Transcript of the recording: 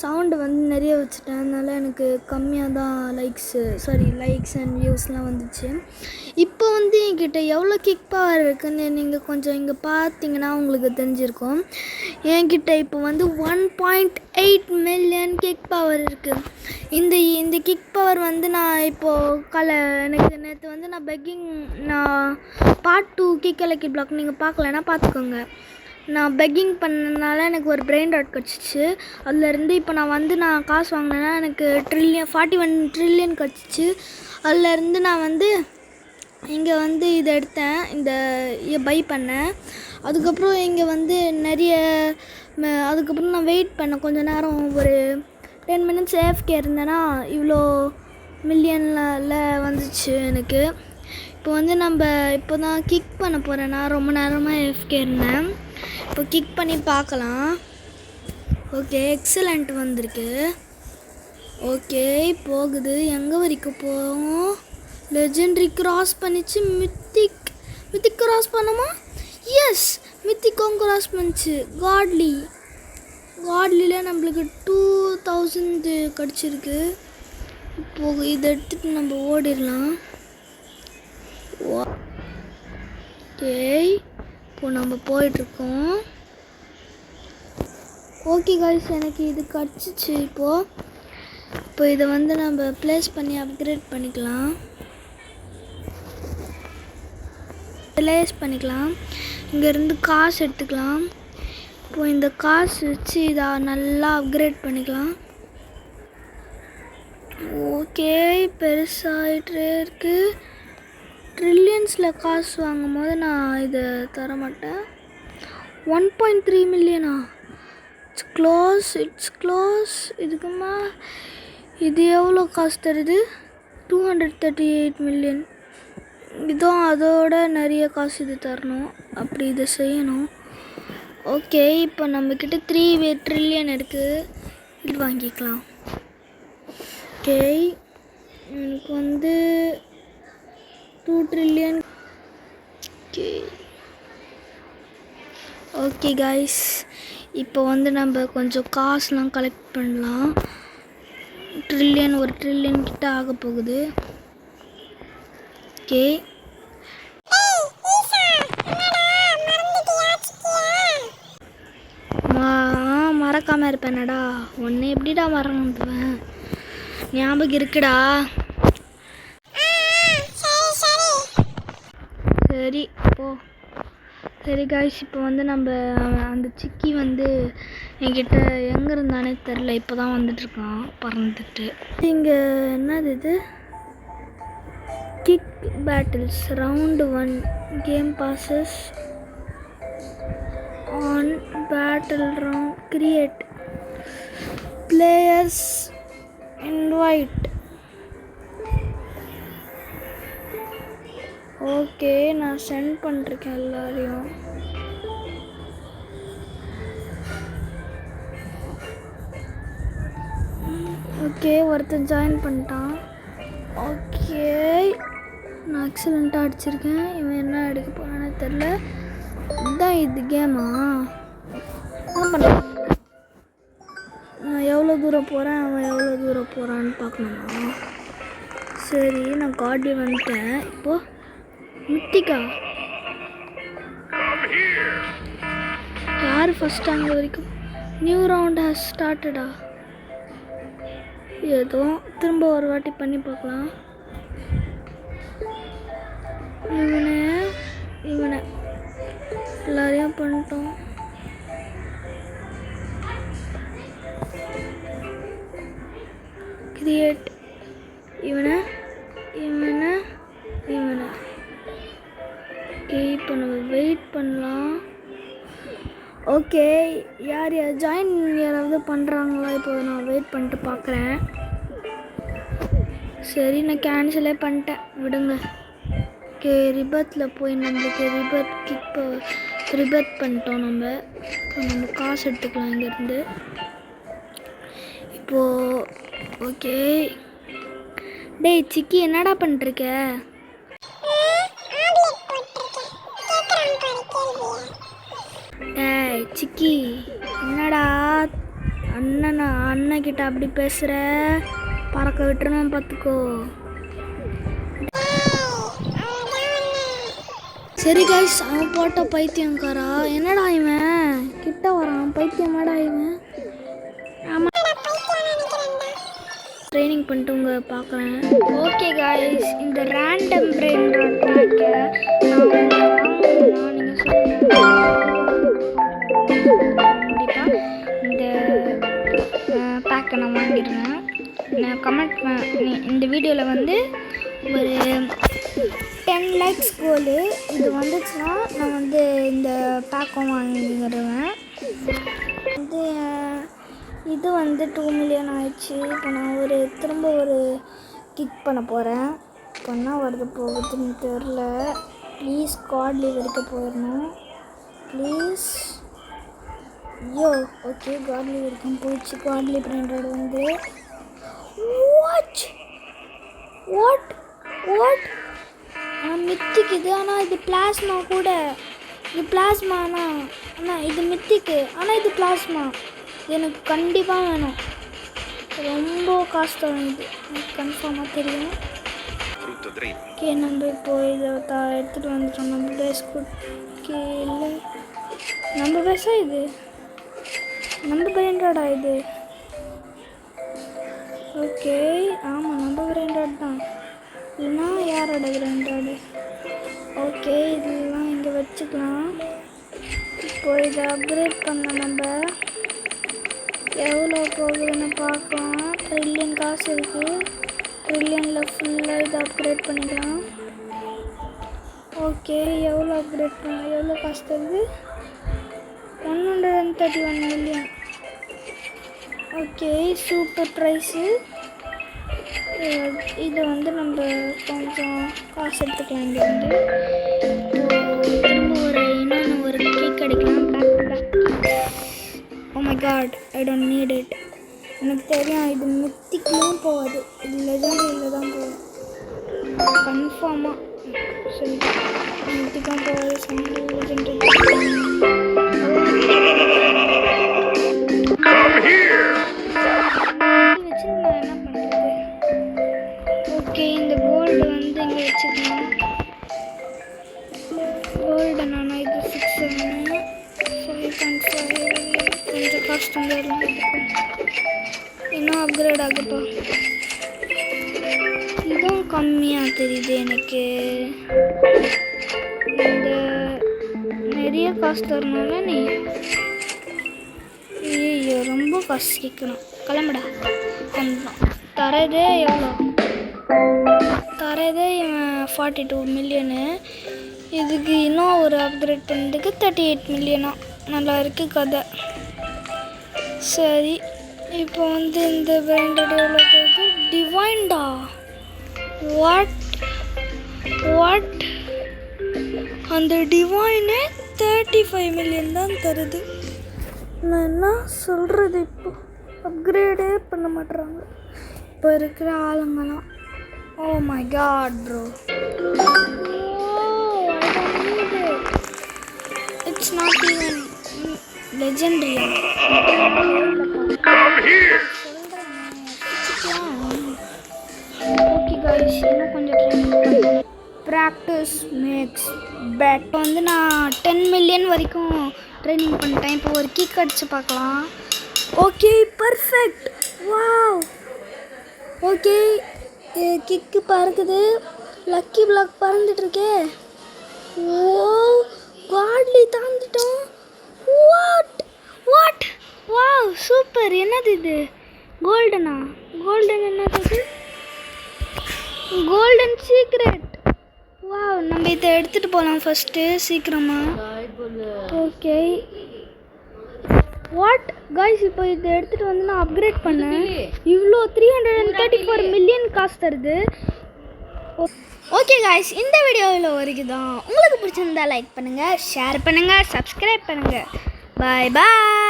Sound வந்து நிறைய வச்சுட்டேன். அதனால் எனக்கு கம்மியாக தான் லைக்ஸ் அண்ட் வியூஸ்லாம் வந்துச்சு. இப்போ வந்து என்கிட்ட எவ்வளோ கிக் பவர் இருக்குதுன்னு நீங்கள் கொஞ்சம் இங்கே பார்த்தீங்கன்னா உங்களுக்கு தெரிஞ்சிருக்கும். என்கிட்ட இப்போ வந்து 1.8 மில்லியன் கிக் பவர் இருக்குது. இந்த கிக் பவர் வந்து நான் இப்போது எனக்கு நேற்று வந்து நான் பார்ட் 2 கிக் எலக்ட்ரிக் பிளாக் நீங்கள் பார்க்கலன்னா பார்த்துக்கோங்க. நான் பெக்கிங் பண்ணனால எனக்கு ஒரு பிரெயின் டாட் கிடச்சிச்சு. அதுலேருந்து இப்போ நான் காசு வாங்கினேன்னா எனக்கு 41 ட்ரில்லியன் கிடச்சிச்சு. அதுலேருந்து நான் வந்து இங்கே வந்து இதை எடுத்தேன், பை பண்ணேன். அதுக்கப்புறம் இங்கே வந்து அதுக்கப்புறம் நான் வெயிட் பண்ணேன் கொஞ்சம் நேரம். ஒரு 10 மினிட்ஸ் AFK இருந்தேன்னா இவ்வளோ மில்லியனில் வந்துச்சு எனக்கு. இப்போ வந்து இப்போ தான் கிக் பண்ண போகிறேன். நான் ரொம்ப நேரமாக AFK இருந்தேன். இப்போ கிக் பண்ணி பார்க்கலாம். ஓகே, எக்ஸலண்ட் வந்திருக்கு. ஓகே, போகுது. எங்கே வரைக்கும் போகும்? லெஜெண்டரி கிராஸ் பண்ணிச்சு. மித்திக் கிராஸ் பண்ணோமா? எஸ், மித்திக்கும் கிராஸ் பண்ணிச்சு. காட்லியில் நம்மளுக்கு 2000 கிடச்சிருக்கு. இப்போது இதை எடுத்துகிட்டு நம்ம ஓடிடலாம். ஓகே, இப்போது நம்ம போயிட்டுருக்கோம். ஓகே காய்ஸ், எனக்கு இது கிடச்சிச்சு. இப்போ இதை வந்து நம்ம ப்ளேஸ் பண்ணி அப்கிரேட் பண்ணிக்கலாம். இங்கேருந்து காசு எடுத்துக்கலாம். இப்போது இந்த காசு வச்சு இதை நல்லா அப்கிரேட் பண்ணிக்கலாம். ஓகே, பெருசாகிட்டே இருக்குது. ட்ரில்லியன்ஸில் காசு வாங்கும் போது நான் இதை தரமாட்டேன். 1.3 மில்லியனா? It's close. இதுக்குமா இது எவ்வளோ காசு தருது? 238 மில்லியன். இதுவும் அதோட நிறைய காசு இது தரணும். அப்படி இதை செய்யணும். ஓகே, இப்போ நம்மக்கிட்ட 3 ட்ரில்லியன் இருக்குது. இது வாங்கிக்கலாம். ஓகே, எனக்கு வந்து 2 ட்ரில்லியன். ஓகே காய்ஸ், இப்போ வந்து நம்ம கொஞ்சம் காசுலாம் கலெக்ட் பண்ணலாம். ஒரு ட்ரில்லியன் கிட்ட ஆக போகுது. ஓகே, மறக்காமல் இருப்பேனடா. ஒன்று எப்படிடா மறந்துவேன்? ஞாபகம் இருக்குடா. சரி சரி காய்ஸ், இப்போ வந்து நம்ம அந்த சிக்கி வந்து என்கிட்ட எங்கே இருந்தானே தெரில. இப்போ தான் வந்துட்டுருக்கான் பறந்துட்டு. இங்கே என்னது இது? Kick battles round 1 game bosses on battle round create players invite. Okay, நான் சென்ட் பண்ணிருக்கேன் எல்லாரையும். ஓகே, ஒருத்தன் ஜாயின் பண்ணிட்டான். ஓகே, நான் எக்ஸலண்ட்டாக அடிச்சிருக்கேன். இவன் என்ன அடிக்க போகிறானே தெரில. இதுதான் இது கேமா? என்ன பண்ணுறேன்? நான் எவ்வளோ தூரம் போகிறேன், அவன் எவ்வளோ தூரம் போகிறான்னு பார்க்கணுமா? சரி, நான் கார்டி வந்துட்டேன். இப்போது மித்திகா யார் ஃபஸ்ட்? அங்கே வரைக்கும் நியூ ரவுண்ட் ஹேஸ் ஸ்டார்டடா? ஏதோ திரும்ப ஒரு வாட்டி பண்ணி பார்க்கலாம். இவனை எல்லாரையும் பண்ணிட்டோம். கிரியேட் இவனை. ஓகே, இப்போ நம்ம வெயிட் பண்ணலாம். ஓகே, யார் யாராவது பண்ணுறாங்களா? இப்போ நான் வெயிட் பண்ணிட்டு பார்க்குறேன். சரி, நான் கேன்சலே பண்ணிட்டேன், விடுங்க. ஓகே, ரிபத்தில் போய் நம்மளுக்கு ரிபத் பண்ணிட்டோம். நம்ம காசு எடுத்துக்கலாம் இங்கேருந்து. இப்போது ஓகே. டேய் சிக்கி, என்னடா பண்ணிருக்க? டேய் சிக்கி, என்னடா அண்ணன்கிட்ட அப்படி பேசுகிற, பறக்க விட்டுருணும் பார்த்துக்கோ. சரி கைஸ், அவன் போட்ட பைத்தியங்காரா. என்னடா இவன் கிட்ட வரான், பைத்தியமாடா இவன். ஆமாம், ட்ரைனிங் பண்ணிட்டு உங்களை பார்க்குறேன். ஓகே கைஸ், இந்த ரேண்டம் பிரெயின் ராட் பேக்கை நீங்கள் கண்டிப்பாக இந்த பேக்கை நான் வாங்கிடுறேன். நான் கமெண்ட் இந்த வீடியோவில் வந்து ஒரு 10 லைக்ஸ் கோலு இது வந்துச்சுன்னா நான் வந்து இந்த பேக்கும் வாங்கிடுவேன். வந்து இது வந்து 2 மில்லியன் ஆயிடுச்சு. இப்போ நான் திரும்ப ஒரு கிக் பண்ண போகிறேன். இப்போ என்ன வருது போகுதுன்னு தெரில. ப்ளீஸ் காட்லி வரைக்கும் போயிடணும் ப்ளீஸ். ஐயோ ஓகே, காட்லி வரைக்கும் போயிடுச்சு. காட்லி பிராண்டட் வந்து வாட் மித்திக் இது. ஆனால் இது பிளாஸ்மா கூட. இது பிளாஸ்மாண்ணா அண்ணா, இது மித்திக்கு. ஆனால் இது பிளாஸ்மா. எனக்கு கண்டிப்பாக வேணும். ரொம்ப காசு தான் இது, எனக்கு கன்ஃபார்மாக தெரியும். ஓகே, நம்ம இப்போ இதை எடுத்துகிட்டு வந்துட்டோம். நம்ம பேஸ்கூட் இல்லை, நம்ம பேசா இது நம்ம பிராண்டடா இது. ஓகே, ஆமாம் நம்ம பிராண்டட் தான். இல்லைனா யாரோட பிராண்டடு? ஓகே, இதெல்லாம் இங்கே வச்சுக்கலாம். இப்போ இதை அப்கிரேட் பண்ண நம்ம எவ்வளோ போகுதுன்னு பார்க்கலாம். ட்ரில்லியன் காசு இருக்குது. ட்ரில்லியனில் ஃபுல்லாக இதை அப்கிரேட் பண்ணிக்கலாம். ஓகே, எவ்வளோ காசு தருது? 131 மில்லியன். Okay, super price. இது வந்து நம்ம கொஞ்சம் காசு எடுத்துக்கலாம். இங்கே வந்து திரும்ப இன்னொன்று ஒரு கேக் கிடைக்கலாம். Oh my God, I don't need it. எனக்கு தெரியும் இது மித்திக்கெலாம் போகாது, இது லெஜெண்டரியில் தான் போகும் கன்ஃபார்மாக. சரி, மித்திக்கெலாம் போகாது, லெஜெண்டரி வச்சு நான் என்ன பண்ணுறது? ஓகே, இந்த கோல்டு வந்து இங்கே வச்சுக்கலாம். கோல்டு நான் இது 5.5 கொஞ்சம் காஸ்ட் வந்துடலாம். இன்னும் அப்கிரேட் ஆகுப்பா. இதுவும் கம்மியாக தெரியுது எனக்கு. இந்த நிறைய காசு தரணும்ல நீ. ஐயோ, ரொம்ப காசு கேட்கணும். கிளம்புடா. தரதே எவ்வளோ? தரதே 42 மில்லியனு. இதுக்கு இன்னும் ஒரு அப்கிரேட் பண்ணதுக்கு 38 மில்லியனா. நல்லா இருக்குது கதை. சரி, இப்போ வந்து இந்த பிராண்டட் எவ்வளோ தருது? டிவைன்டா. வாட் அந்த டிவைனே 35 மில்லியன் தான் தருது. நான் என்ன சொல்கிறது? இப்போ அப்கிரேடே பண்ண மாட்டுறாங்க இப்போ இருக்கிற ஆளுங்களாம். Oh my god bro, it's not even legendary. Okay guys, இன்னும் கொஞ்சம் ட்ரைனிங் ப்ராக்டிஸ் மேக்ஸ் பெட். வந்து நான் 10 மில்லியன் வரைக்கும் ட்ரைனிங் பண்ணிட்டேன். இப்போ ஒரு கிக் அடித்து பார்க்கலாம். Okay, perfect. Wow. Okay, kick பறக்குது. லக்கி பிளாக் பறந்துட்டுருக்கே. ஓ, காட்லி தாண்டிட்டோம். What wow, super. என்னது இது? கோல்டனா? கோல்டன் என்னது? Golden secret. வாவ், நம்ம இதை எடுத்துகிட்டு போகலாம் ஃபஸ்ட்டு சீக்கிரமாக. ஓகே, வாட் கைஸ், இப்போ இதை எடுத்துகிட்டு வந்து நான் அப்கிரேட் பண்ணேன். இவ்வளோ 334 மில்லியன் காசு தருது. ஓகே கைஸ், இந்த வீடியோவில் வரைக்கும் தான். உங்களுக்கு பிடிச்சிருந்தா லைக் பண்ணுங்கள், ஷேர் பண்ணுங்கள், சப்ஸ்கிரைப் பண்ணுங்கள். பாய் பாய்.